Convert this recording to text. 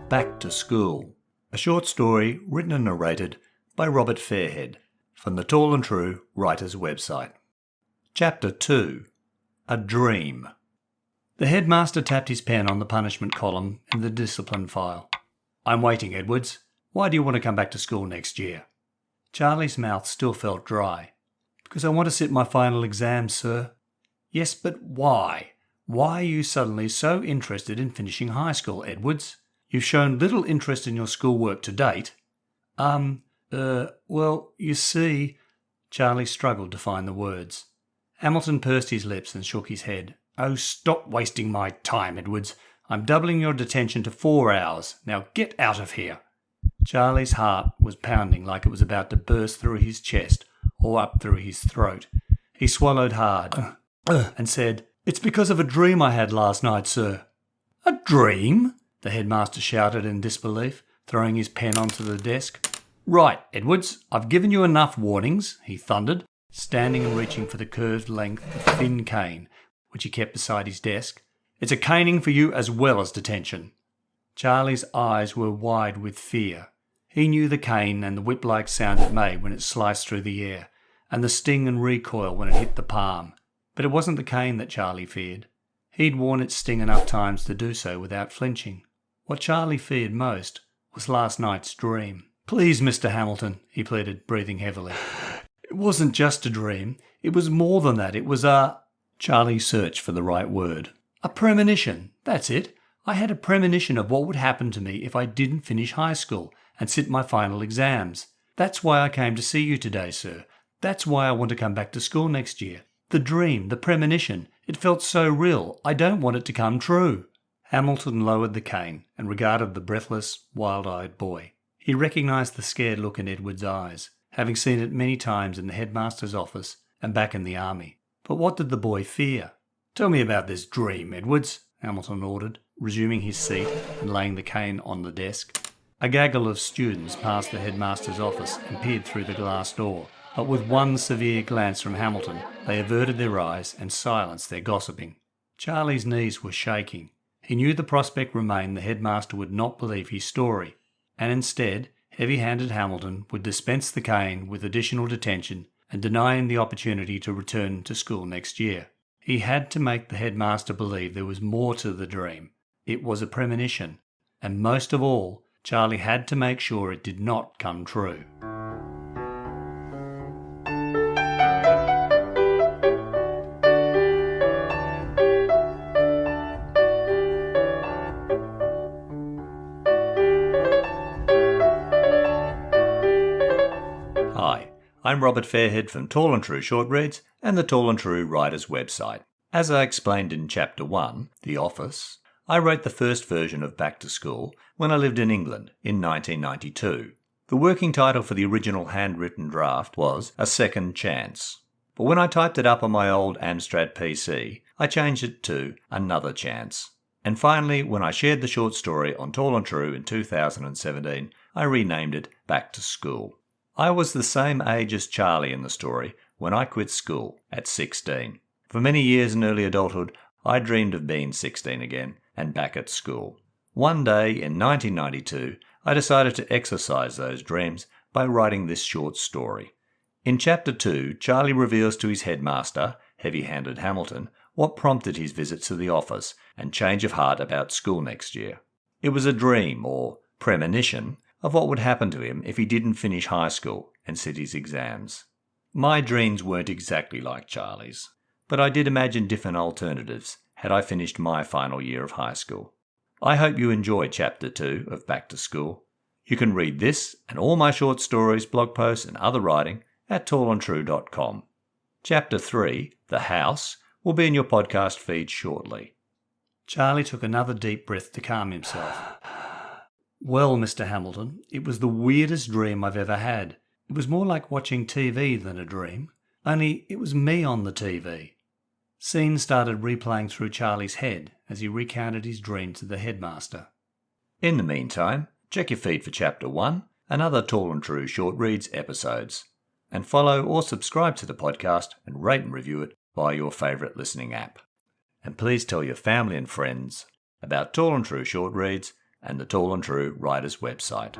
Back to School, a short story written and narrated by Robert Fairhead from the Tall and True Writers website. Chapter 2. A Dream. The headmaster tapped his pen on the punishment column in the discipline file. "I'm waiting, Edwards. Why do you want to come back to school next year?" Charlie's mouth still felt dry. "Because I want to sit my final exams, sir." "Yes, but why? Why are you suddenly so interested in finishing high school, Edwards? You've shown little interest in your schoolwork to date." Well, you see..." Charlie struggled to find the words. Hamilton pursed his lips and shook his head. "Oh, stop wasting my time, Edwards. I'm doubling your detention to 4 hours. Now get out of here." Charlie's heart was pounding like it was about to burst through his chest or up through his throat. He swallowed hard and said, "It's because of a dream I had last night, sir." "A dream?" the headmaster shouted in disbelief, throwing his pen onto the desk. "Right, Edwards, I've given you enough warnings," he thundered, standing and reaching for the curved length of thin cane, which he kept beside his desk. "It's a caning for you as well as detention." Charlie's eyes were wide with fear. He knew the cane and the whip-like sound it made when it sliced through the air, and the sting and recoil when it hit the palm. But it wasn't the cane that Charlie feared. He'd worn its sting enough times to do so without flinching. What Charlie feared most was last night's dream. "Please, Mr. Hamilton," he pleaded, breathing heavily. "It wasn't just a dream. It was more than that. It was a..." Charlie searched for the right word. "A premonition. That's it. I had a premonition of what would happen to me if I didn't finish high school and sit my final exams. That's why I came to see you today, sir. That's why I want to come back to school next year. The dream, the premonition, it felt so real. I don't want it to come true." Hamilton lowered the cane and regarded the breathless, wild-eyed boy. He recognised the scared look in Edward's eyes, having seen it many times in the headmaster's office and back in the army. But what did the boy fear? "Tell me about this dream, Edwards," Hamilton ordered, resuming his seat and laying the cane on the desk. A gaggle of students passed the headmaster's office and peered through the glass door, but with one severe glance from Hamilton, they averted their eyes and silenced their gossiping. Charlie's knees were shaking. He knew the prospect remained the headmaster would not believe his story, and instead, heavy-handed Hamilton would dispense the cane with additional detention and deny him the opportunity to return to school next year. He had to make the headmaster believe there was more to the dream. It was a premonition, and most of all, Charlie had to make sure it did not come true. Hi, I'm Robert Fairhead from Tall and True Short Reads and the Tall and True Writers website. As I explained in Chapter 1, The Office, I wrote the first version of Back to School when I lived in England in 1992. The working title for the original handwritten draft was A Second Chance. But when I typed it up on my old Amstrad PC, I changed it to Another Chance. And finally, when I shared the short story on Tall and True in 2017, I renamed it Back to School. I was the same age as Charlie in the story when I quit school at 16. For many years in early adulthood, I dreamed of being 16 again and back at school. One day in 1992, I decided to exercise those dreams by writing this short story. In Chapter 2, Charlie reveals to his headmaster, heavy-handed Hamilton, what prompted his visit to the office and change of heart about school next year. It was a dream, or premonition, of what would happen to him if he didn't finish high school and sit his exams. My dreams weren't exactly like Charlie's, but I did imagine different alternatives had I finished my final year of high school. I hope you enjoy Chapter 2 of Back to School. You can read this and all my short stories, blog posts and other writing at tallandtrue.com. Chapter 3, The House, will be in your podcast feed shortly. Charlie took another deep breath to calm himself. "Well, Mr. Hamilton, it was the weirdest dream I've ever had. It was more like watching TV than a dream, only it was me on the TV." Scenes started replaying through Charlie's head as he recounted his dream to the headmaster. In the meantime, check your feed for Chapter 1 and other Tall and True Short Reads episodes, and follow or subscribe to the podcast and rate and review it via your favourite listening app. And please tell your family and friends about Tall and True Short Reads and the Tall and True Writers website.